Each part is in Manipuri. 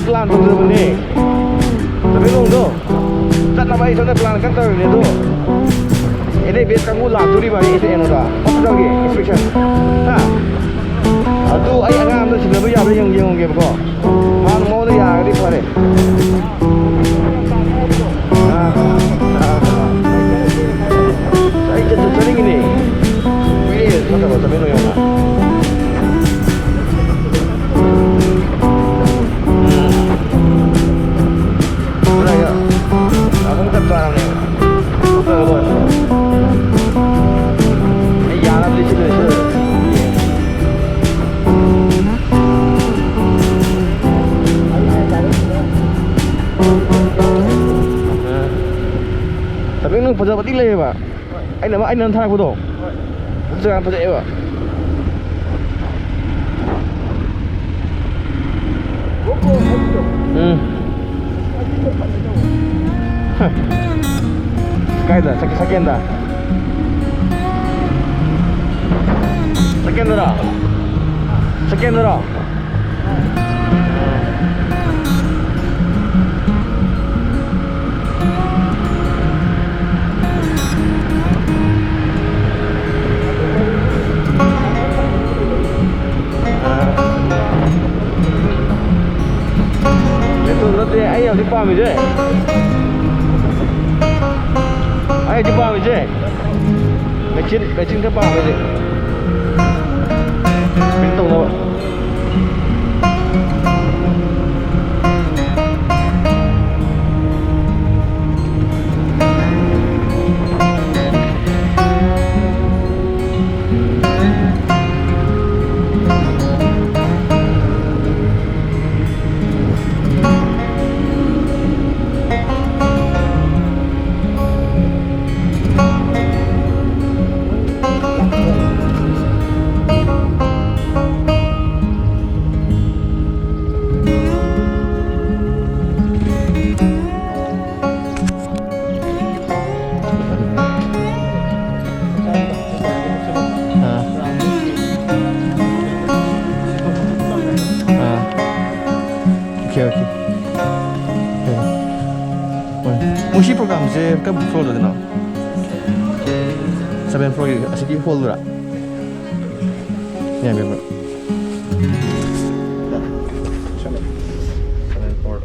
pelan betul nih. Tapi nunggu. Tak nak baik sana pelan kan tahu itu. Ini biar kamu lah curi balik itu yang udah. Apa lagi? Inspection. Ha. Aduh, ayah ngam tu sila berjaya yang game kau. Man mau tu ya, di mana? Saya jatuh sering ini. Wih, mana apa? Tapi nunggu mana? Tapi nung pada pati leh pak. Anh nang thang photo. Jangan pada pak. Kaya dah, sakyan dah. Sakyan dah. Sakyan dah. Nanti ayah di pam je. Ayah di pam je. Mesin ke pam je. Pintu apa? Okay. Musik program je kan flow dah nak. 7 floor asiki hall ra. Yeah, bro. 7 floor.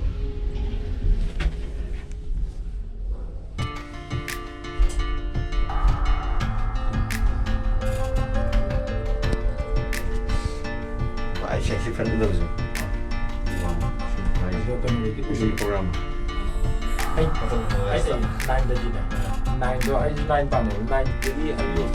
Ay, check si friend daw so. Usually program. Ay, 9 na din eh. 9 do, ay 9 pa mo. 9 hindi, ayun.